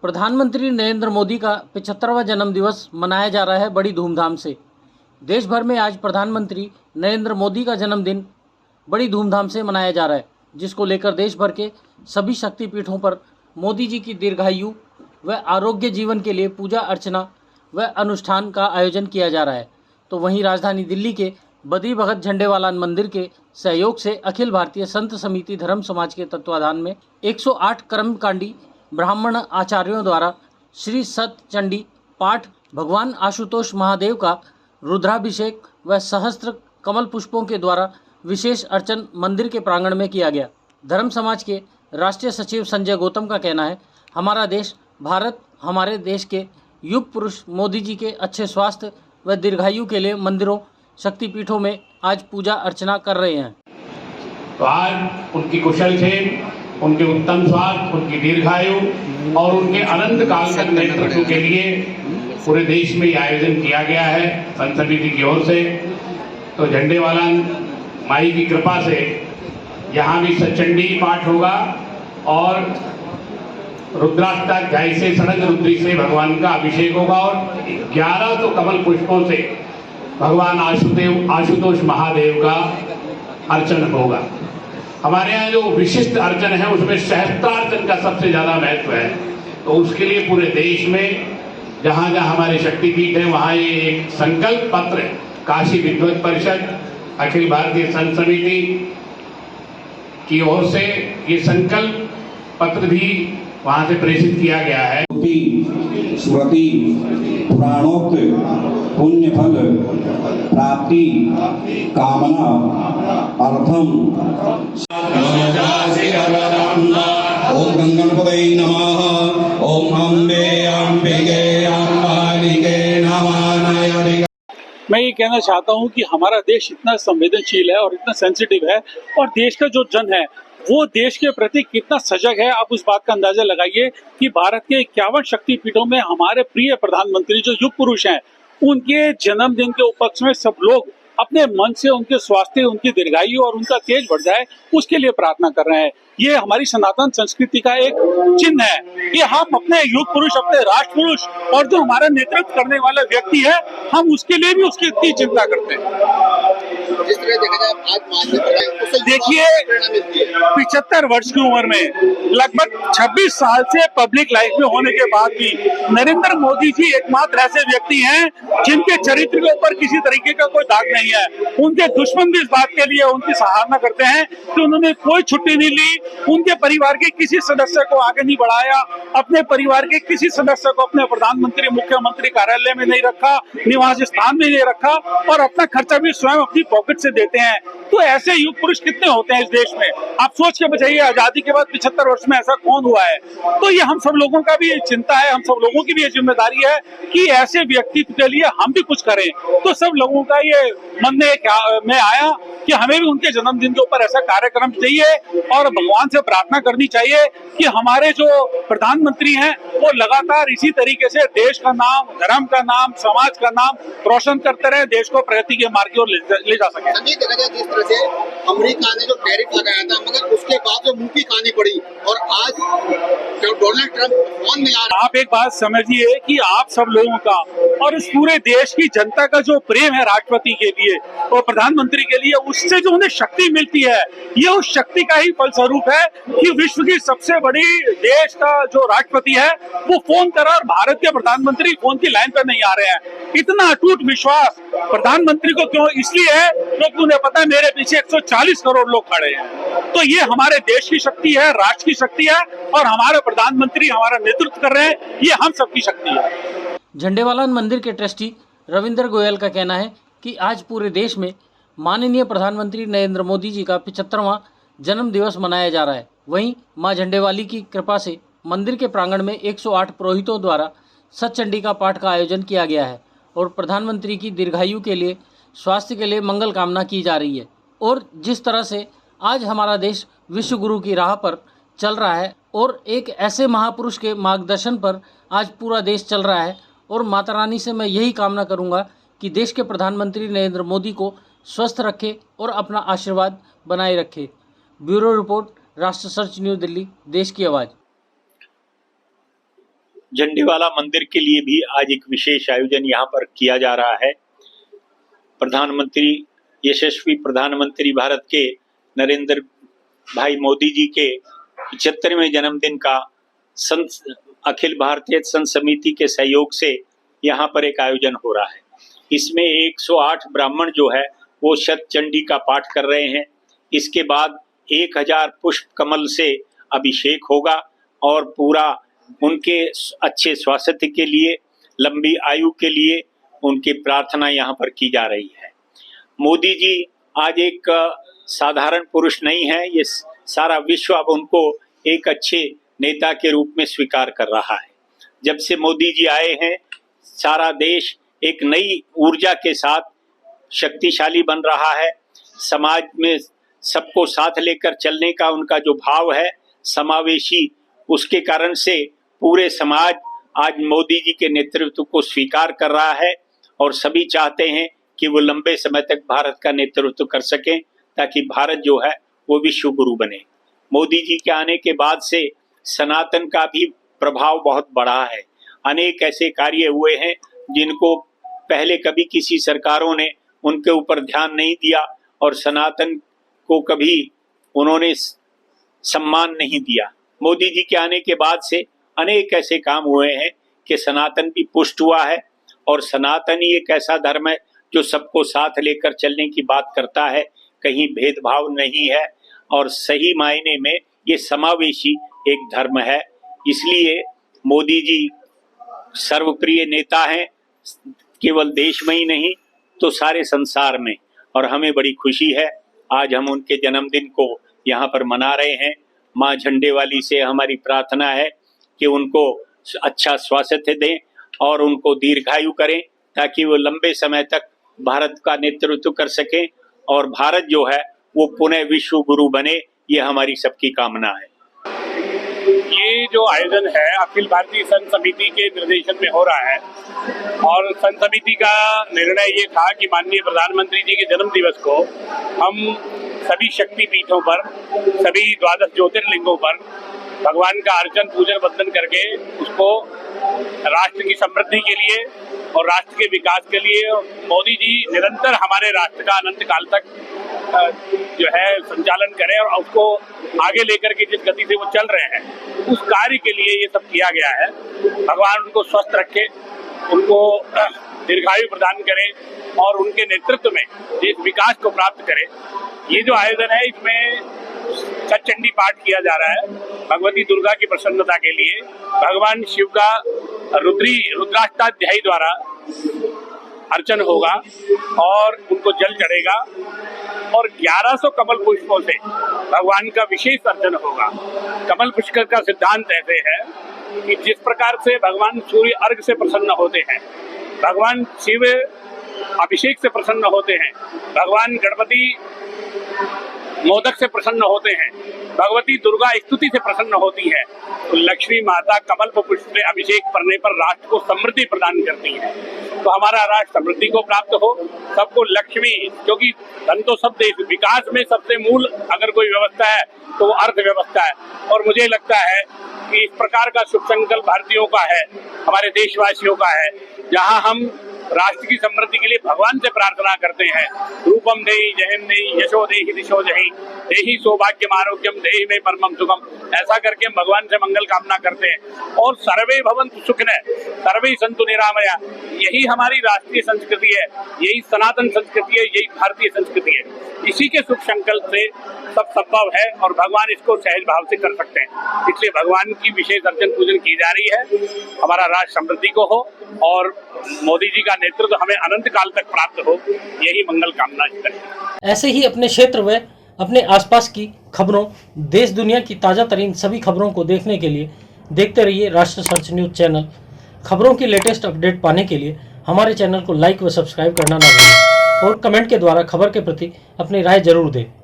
प्रधानमंत्री नरेंद्र मोदी का 75वां जन्मदिवस मनाया जा रहा है बड़ी धूमधाम से। देश भर में आज प्रधानमंत्री नरेंद्र मोदी का जन्मदिन बड़ी धूमधाम से मनाया जा रहा है, जिसको लेकर देश भर के सभी शक्तिपीठों पर मोदी जी की दीर्घायु व आरोग्य जीवन के लिए पूजा अर्चना व अनुष्ठान का आयोजन किया जा रहा है। तो वहीं राजधानी दिल्ली के बद्री भगत झंडेवालान मंदिर के सहयोग से अखिल भारतीय संत समिति धर्म समाज के तत्वाधान में 108 कर्मकांडी ब्राह्मण आचार्यों द्वारा श्री सत चंडी पाठ, भगवान आशुतोष महादेव का रुद्राभिषेक व सहस्त्र कमल पुष्पों के द्वारा विशेष अर्चन मंदिर के प्रांगण में किया गया। धर्म समाज के राष्ट्रीय सचिव संजय गौतम का कहना है, हमारा देश भारत हमारे देश के युग पुरुष मोदी जी के अच्छे स्वास्थ्य व दीर्घायु के लिए मंदिरों शक्तिपीठों में आज पूजा अर्चना कर रहे हैं। तो आज उनकी कुशल क्षेम, उनके उत्तम स्वास्थ्य, उनकी दीर्घायु और उनके अनंत काल तक नेतृत्व के लिए पूरे देश में यह आयोजन किया गया है संत समिति की ओर से। तो झंडेवालान माई की कृपा से यहाँ भी सचंडी पाठ होगा और रुद्राष्टाध्यायी से सड़क रुद्री से भगवान का अभिषेक होगा और 1100 कमल पुष्पों से भगवान आशुतोष महादेव का अर्चन होगा। हमारे यहाँ जो विशिष्ट अर्चन है उसमें सहस्त्रार्चन का सबसे ज्यादा महत्व है। तो उसके लिए पूरे देश में जहाँ जहाँ हमारे शक्तिपीठ है वहाँ ये एक संकल्प पत्र काशी विद्वत परिषद, अखिल भारतीय संत समिति की ओर से ये संकल्प पत्र भी वहाँ से प्रेषित किया गया है। स्मृति पुराणोक्त पुण्य फल प्राप्ति कामना अर्थम। ओम गंगणपतये नमः। ओम अम्बे अम्बिके अम्बालिके नमः। मैं ये कहना चाहता हूँ कि हमारा देश इतना संवेदनशील है और इतना सेंसिटिव है, और देश का जो जन है वो देश के प्रति कितना सजग है। आप उस बात का अंदाजा लगाइए कि भारत के 51 शक्तिपीठों में हमारे प्रिय प्रधानमंत्री जो युग पुरुष हैं, उनके जन्मदिन के उपलक्ष्य में सब लोग अपने मन से उनके स्वास्थ्य, उनकी दीर्घायु और उनका तेज बढ़ जाए उसके लिए प्रार्थना कर रहे हैं। ये हमारी सनातन संस्कृति का एक चिन्ह है कि हम अपने युग पुरुष, अपने राष्ट्र पुरुष और जो हमारा नेतृत्व करने वाला व्यक्ति है, हम उसके लिए भी उसकी इतनी चिंता करते हैं। जिस तरह देखा जाए आज देखिए 75 वर्ष की उम्र में लगभग 26 साल से पब्लिक लाइफ में होने के बाद भी नरेंद्र मोदी जी एकमात्र ऐसे व्यक्ति हैं जिनके चरित्र के ऊपर किसी तरीके का कोई दाग नहीं है। उनके दुश्मन भी इस बात के लिए उनकी सराहना करते हैं कि उन्होंने कोई छुट्टी नहीं ली, उनके परिवार के किसी सदस्य को आगे नहीं बढ़ाया, अपने परिवार के किसी सदस्य को अपने प्रधानमंत्री मुख्यमंत्री कार्यालय में नहीं रखा, निवास स्थान में नहीं रखा और अपना खर्चा भी स्वयं अपनी पॉकेट से देते हैं। तो ऐसे युग पुरुष कितने होते हैं इस देश में? आप सोच के बताइए, आजादी के बाद 75 वर्ष में ऐसा कौन हुआ है? तो ये हम सब लोगों का भी चिंता है, हम सब लोगों की भी ये जिम्मेदारी है कि ऐसे व्यक्तित्व के लिए हम भी कुछ करें। तो सब लोगों का ये मन में आया कि हमें भी उनके जन्मदिन के ऊपर ऐसा कार्यक्रम चाहिए और भगवान से प्रार्थना करनी चाहिए कि हमारे जो प्रधानमंत्री हैं वो लगातार इसी तरीके से देश का नाम, धर्म का नाम, समाज का नाम रोशन करते रहे, देश को प्रगति के मार्ग की ओर ले जा सके। देखा जाए जिस तरह से अमेरिका ने जो टैरिफ लगाया था, मगर उसके बाद जो मुंह की कहानी पड़ी और आज जो डोनाल्ड ट्रंप फोन मिला। आप एक बात समझिए कि आप सब लोगों का और इस पूरे देश की जनता का जो प्रेम है राष्ट्रपति के लिए और प्रधानमंत्री के लिए, उससे जो उन्हें शक्ति मिलती है, ये उस शक्ति का ही फलस्वरूप है कि विश्व की सबसे बड़ी देश का जो राष्ट्रपति है वो फोन करा और भारत के प्रधानमंत्री फोन की लाइन पर नहीं आ रहे हैं। इतना अटूट विश्वास प्रधानमंत्री को क्यों? इसलिए है क्योंकि उन्हें पता है मेरे पीछे 140 करोड़ लोग खड़े हैं। तो ये हमारे देश की शक्ति है, राष्ट्र की शक्ति है और हमारे प्रधानमंत्री हमारा नेतृत्व कर रहे हैं, ये हम सबकी शक्ति है। झंडेवालान मंदिर के ट्रस्टी रविंद्र गोयल का कहना है कि आज पूरे देश में माननीय प्रधानमंत्री नरेंद्र मोदी जी का 75वां जन्म दिवस मनाया जा रहा है। वहीं मां झंडेवाली की कृपा से मंदिर के प्रांगण में 108 पुरोहितों द्वारा सतचंडी का पाठ का आयोजन किया गया है और प्रधानमंत्री की दीर्घायु के लिए, स्वास्थ्य के लिए मंगल कामना की जा रही है। और जिस तरह से आज हमारा देश विश्व गुरु की राह पर चल रहा है और एक ऐसे महापुरुष के मार्गदर्शन पर आज पूरा देश चल रहा है, और माता रानी से मैं यही कामना करूंगा कि देश के प्रधानमंत्री नरेंद्र मोदी को स्वस्थ रखे और अपना आशीर्वाद बनाए रखे। ब्यूरो रिपोर्ट, राष्ट्र सर्च न्यूज़ दिल्ली, देश की आवाज़। झंडेवाला मंदिर के लिए भी आज एक विशेष आयोजन यहाँ पर किया जा रहा है। यशस्वी प्रधानमंत्री भारत के नरेंद्र भाई मोदी जी के 75वें जन्मदिन का अखिल भारतीय संत समिति के सहयोग से यहाँ पर एक आयोजन हो रहा है। इसमें 108 ब्राह्मण जो है वो शत चंडी का पाठ कर रहे हैं। इसके बाद 1000 पुष्प कमल से अभिषेक होगा और पूरा उनके अच्छे स्वास्थ्य के लिए, लंबी आयु के लिए उनकी प्रार्थना यहाँ पर की जा रही है। मोदी जी आज एक साधारण पुरुष नहीं है, ये सारा विश्व अब उनको एक अच्छे नेता के रूप में स्वीकार कर रहा है। जब से मोदी जी आए हैं सारा देश एक नई ऊर्जा के साथ शक्तिशाली बन रहा है। समाज में सबको साथ लेकर चलने का उनका जो भाव है समावेशी, उसके कारण से पूरे समाज आज मोदी जी के नेतृत्व को स्वीकार कर रहा है और सभी चाहते हैं कि वो लंबे समय तक भारत का नेतृत्व कर सकें ताकि भारत जो है वो विश्व गुरु बने। मोदी जी के आने के बाद से सनातन का भी प्रभाव बहुत बढ़ा है। अनेक ऐसे कार्य हुए हैं जिनको पहले कभी किसी सरकारों ने उनके ऊपर ध्यान नहीं दिया और सनातन को कभी उन्होंने सम्मान नहीं दिया। मोदी जी के आने के बाद से अनेक ऐसे काम हुए हैं कि सनातन भी पुष्ट हुआ है और सनातन ही एक ऐसा धर्म है जो सबको साथ लेकर चलने की बात करता है, कहीं भेदभाव नहीं है और सही मायने में ये समावेशी एक धर्म है। इसलिए मोदी जी सर्वप्रिय नेता हैं, केवल देश में ही नहीं तो सारे संसार में, और हमें बड़ी खुशी है आज हम उनके जन्मदिन को यहाँ पर मना रहे हैं। माँ झंडेवाली से हमारी प्रार्थना है कि उनको अच्छा स्वास्थ्य दें और उनको दीर्घायु करें ताकि वो लंबे समय तक भारत का नेतृत्व कर सकें और भारत जो है वो पुनः विश्व गुरु बने, ये हमारी सबकी कामना है। ये जो आयोजन है अखिल भारतीय संत समिति के निर्देशन में हो रहा है और संत समिति का निर्णय ये था कि माननीय प्रधानमंत्री जी के जन्म दिवस को हम सभी शक्ति पीठों पर, सभी 12 ज्योतिर्लिंगों पर भगवान का अर्चन पूजन वंदन करके उसको राष्ट्र की समृद्धि के लिए और राष्ट्र के विकास के लिए मोदी जी निरंतर हमारे राष्ट्र का अनंत काल तक जो है संचालन करें और उसको आगे लेकर के जिस गति से वो चल रहे हैं उस कार्य के लिए ये सब किया गया है। भगवान उनको स्वस्थ रखे, उनको दीर्घायु प्रदान करे और उनके नेतृत्व में देश विकास को प्राप्त करे। ये जो आयोजन है इसमें सतचंडी पाठ किया जा रहा है भगवती दुर्गा की प्रसन्नता के लिए। भगवान शिव का रुद्राष्टाध्यायी द्वारा अर्चन होगा और उनको जल चढ़ेगा और 1100 कमल पुष्पों से भगवान का विशेष अर्चन होगा। कमल पुष्प का सिद्धांत ऐसे है कि जिस प्रकार से भगवान सूर्य अर्घ से प्रसन्न होते हैं, भगवान शिव अभिषेक से प्रसन्न होते हैं, भगवान गणपति मोदक से प्रसन्न होते हैं, भगवती दुर्गा स्तुति से प्रसन्न होती है, तो लक्ष्मी माता कमल पुष्प से अभिषेक करने पर राष्ट्र को समृद्धि प्रदान करती है। तो हमारा राष्ट्र समृद्धि को प्राप्त हो, सबको लक्ष्मी, क्योंकि धन तो सब देश, विकास में सबसे मूल अगर कोई व्यवस्था है तो वो अर्थव्यवस्था है। और मुझे लगता है कि इस प्रकार का शुभ संकल्प भारतीयों का है, हमारे देशवासियों का है, जहाँ हम राष्ट्र की समृद्धि के लिए भगवान से प्रार्थना करते हैं। रूपम देहि जयम देहि यशो देहि दिशो जहि देहि सौभाग्यम आरोग्यम देहि में परमम सुखम, ऐसा करके हम भगवान से मंगल कामना करते हैं। और सर्वे भवन्तु सुखिनः सर्वे सन्तु निरामया, यही हमारी राष्ट्रीय संस्कृति है, यही सनातन संस्कृति है, यही भारतीय संस्कृति है। इसी के शुभ संकल्प से सब संभव है और भगवान इसको सहज भाव से कर सकते हैं। इसलिए भगवान की विशेष अर्चन पूजन की जा रही है। हमारा राष्ट्र समृद्धि को हो और मोदी जी का नेतृत्व हमें अनंत काल तक प्राप्त हो, यही मंगल कामना करें। ऐसे ही अपने क्षेत्र व अपने आसपास की खबरों, देश दुनिया की ताज़ा तरीन सभी खबरों को देखने के लिए देखते रहिए राष्ट्र सर्च न्यूज़ चैनल। खबरों की लेटेस्ट अपडेट पाने के लिए हमारे चैनल को लाइक व सब्सक्राइब करना ना भूलें और कमेंट के द्वारा खबर के प्रति अपनी राय जरूर दें।